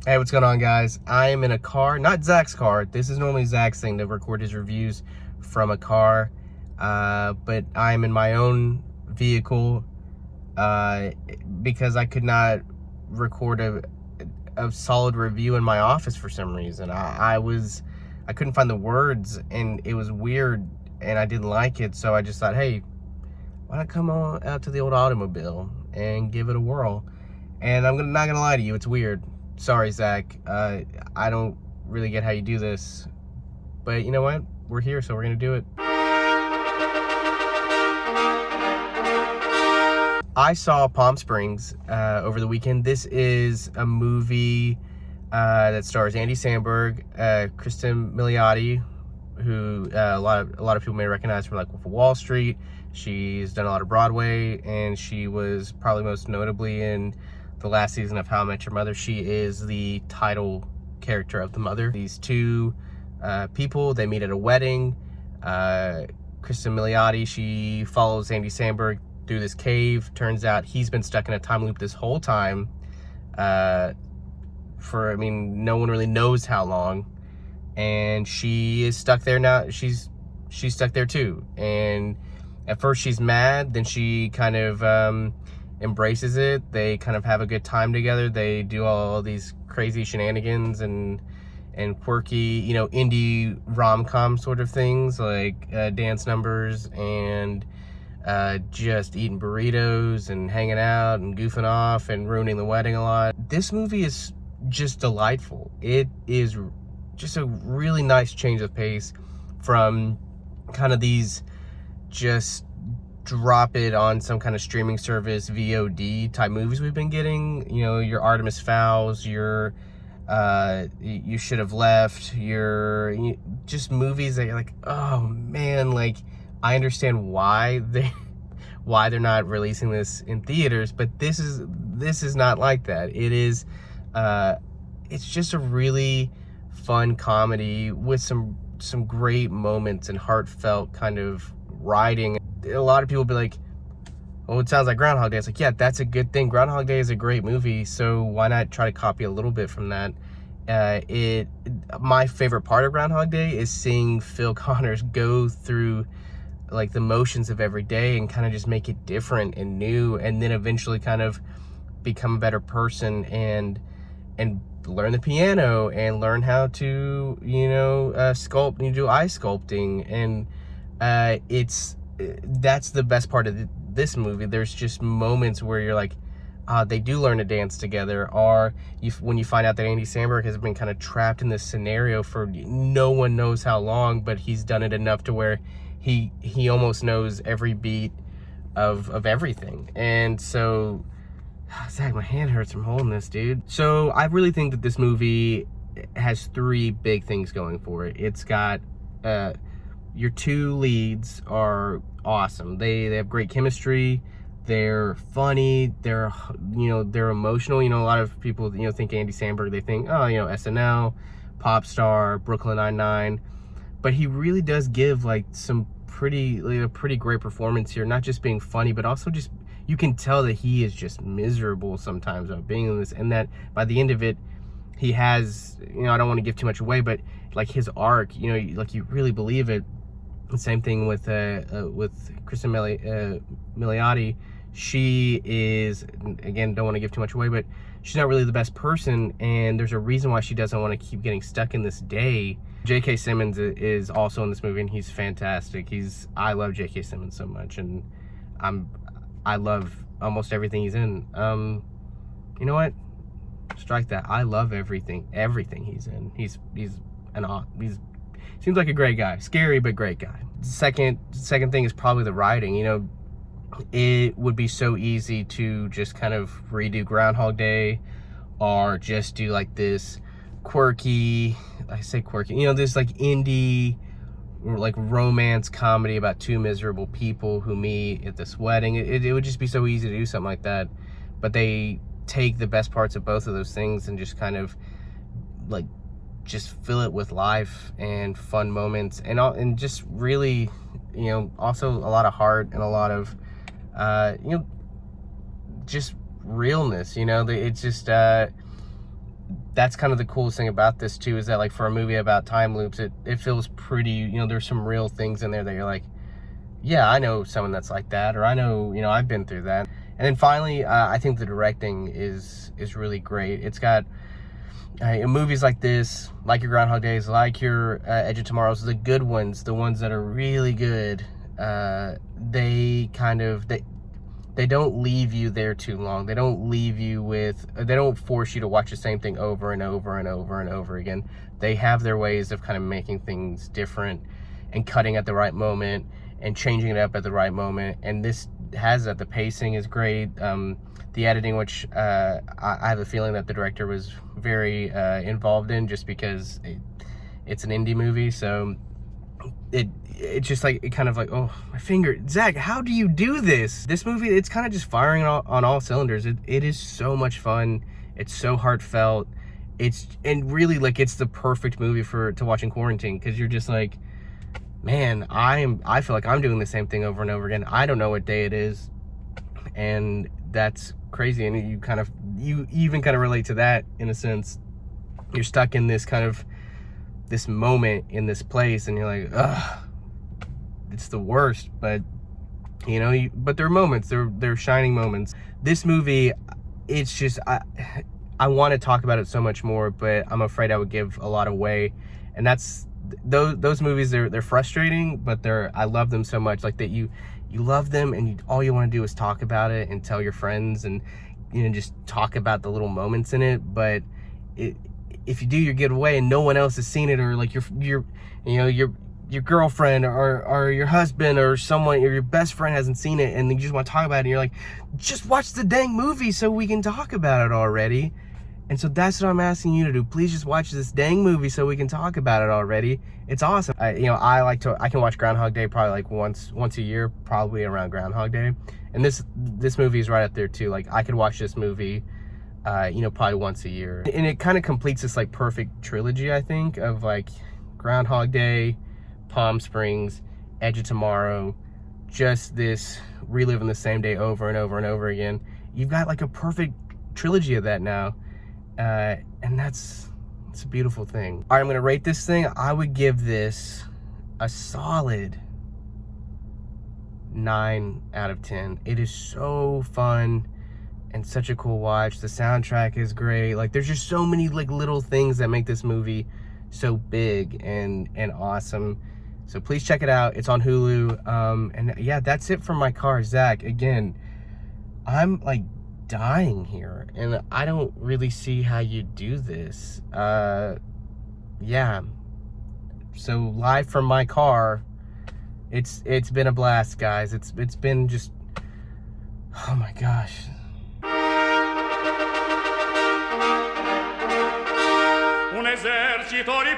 Hey, what's going on, guys? I am in a car, not Zach's car. This is normally Zach's thing to record his reviews from a car, but I'm in my own vehicle because I could not record a solid review in my office for some reason. I couldn't find the words, and it was weird, and I didn't like it, so I just thought, hey, why not come on out to the old automobile and give it a whirl? And I'm not gonna lie to you, it's weird. Sorry, Zach. I don't really get how you do this, but you know what? We're here, so we're gonna do it. I saw Palm Springs over the weekend. This is a movie that stars Andy Samberg, Kristen Milioti, who a lot of people may recognize from like Wolf of Wall Street. She's done a lot of Broadway, and she was probably most notably in the last season of How I Met Your Mother. She is the title character of the mother. These two people, they meet at a wedding. Kristen Milioti, she follows Andy Samberg through this cave. Turns out he's been stuck in a time loop this whole time for, no one really knows how long. And she is stuck there now. She's stuck there too. And at first she's mad, then she kind of embraces it. They kind of have a good time together. They do all these crazy shenanigans and quirky, indie rom-com sort of things, like dance numbers and just eating burritos and hanging out and goofing off and ruining the wedding a lot. This movie is just delightful. It is just a really nice change of pace from kind of these just drop it on some kind of streaming service VOD type movies we've been getting. Your Artemis Fowls, your You Should Have Left, just movies that you're like, oh man, like I understand why they're not releasing this in theaters, but this is not like that. It is it's just a really fun comedy with some great moments and heartfelt kind of writing. A lot of people be like, oh, it sounds like Groundhog Day. It's like, yeah, that's a good thing. Groundhog Day is a great movie, so why not try to copy a little bit from that? My favorite part of Groundhog Day is seeing Phil Connors go through like the motions of every day and kind of just make it different and new, and then eventually kind of become a better person and learn the piano and learn how to sculpt and do eye sculpting. And that's the best part of this movie. There's just moments where you're like, they do learn to dance together, or when you find out that Andy Samberg has been kind of trapped in this scenario for no one knows how long, but he's done it enough to where he almost knows every beat of everything. And so, Zach, my hand hurts from holding this, dude. So I really think that this movie has three big things going for it. It's got your two leads are awesome. They have great chemistry. They're funny. They're emotional. A lot of people think Andy Samberg, they think, oh, SNL, pop star, Brooklyn Nine-Nine, but he really does give like a pretty great performance here. Not just being funny, but also just, you can tell that he is just miserable sometimes of being in this, and that by the end of it, he has, I don't want to give too much away, but like his arc, like you really believe it. The same thing with Kristen Milioti. She is, again, don't want to give too much away, but she's not really the best person, and there's a reason why she doesn't want to keep getting stuck in this day. J.K. Simmons is also in this movie, and he's fantastic. I love J.K. Simmons so much, and I love almost everything he's in. You know what? Strike that. I love everything he's in. He's seems like a great guy. Scary, but great guy. Second thing is probably the writing. It would be so easy to just kind of redo Groundhog Day, or just do like this quirky, this like indie or like romance comedy about two miserable people who meet at this wedding. It would just be so easy to do something like that, but they take the best parts of both of those things and just kind of like just fill it with life and fun moments, and just really, also a lot of heart and a lot of just realness. It's just that's kind of the coolest thing about this too, is that like for a movie about time loops, it feels pretty, you know, there's some real things in there that you're like, yeah, I know someone that's like that, or I know, you know, I've been through that. And then finally, I think the directing is really great. It's got in movies like this, like your Groundhog Days, like your Edge of Tomorrow's, the good ones, the ones that are really good, they kind of, they don't leave you there too long. They don't leave you with, they don't force you to watch the same thing over and over and over and over again. They have their ways of kind of making things different and cutting at the right moment and changing it up at the right moment. And this has that. The pacing is great. The editing, which I have a feeling that the director was very involved in, just because it's an indie movie. So it's just like, it kind of like, oh, my finger. Zach, how do you do this? This movie, it's kind of just firing on all cylinders. It is so much fun. It's so heartfelt. And really, like, it's the perfect movie to watch in quarantine, because you're just like, man, I feel like I'm doing the same thing over and over again. I don't know what day it is, and that's crazy. And you even kind of relate to that in a sense. You're stuck in this moment in this place, and you're like, ugh, it's the worst. But you know, but there are moments, they're shining moments. This movie, it's just, I want to talk about it so much more, but I'm afraid I would give a lot away. And that's those movies, they're frustrating, but I love them so much. Like that you love them, and all you want to do is talk about it and tell your friends, and you know, just talk about the little moments in it. But if you do your giveaway and no one else has seen it, or like your girlfriend or your husband or someone, or your best friend hasn't seen it, and you just want to talk about it, and you're like, just watch the dang movie so we can talk about it already. And so that's what I'm asking you to do. Please just watch this dang movie so we can talk about it already. It's awesome. I can watch Groundhog Day probably like once a year, probably around Groundhog Day. And this movie is right up there too. Like, I could watch this movie, probably once a year. And it kind of completes this like perfect trilogy, I think, of like Groundhog Day, Palm Springs, Edge of Tomorrow, just this reliving the same day over and over and over again. You've got like a perfect trilogy of that now. And it's a beautiful thing. All right, I'm gonna rate this thing. I would give this a solid 9 out of 10. It is so fun and such a cool watch. The soundtrack is great. Like, there's just so many like little things that make this movie so big and awesome. So please check it out. It's on Hulu. And yeah, that's it from my car. Zach, again, I'm like dying here, and I don't really see how you do this. Yeah, so live from my car, it's been a blast, guys. It's been just, oh my gosh. Un esercito di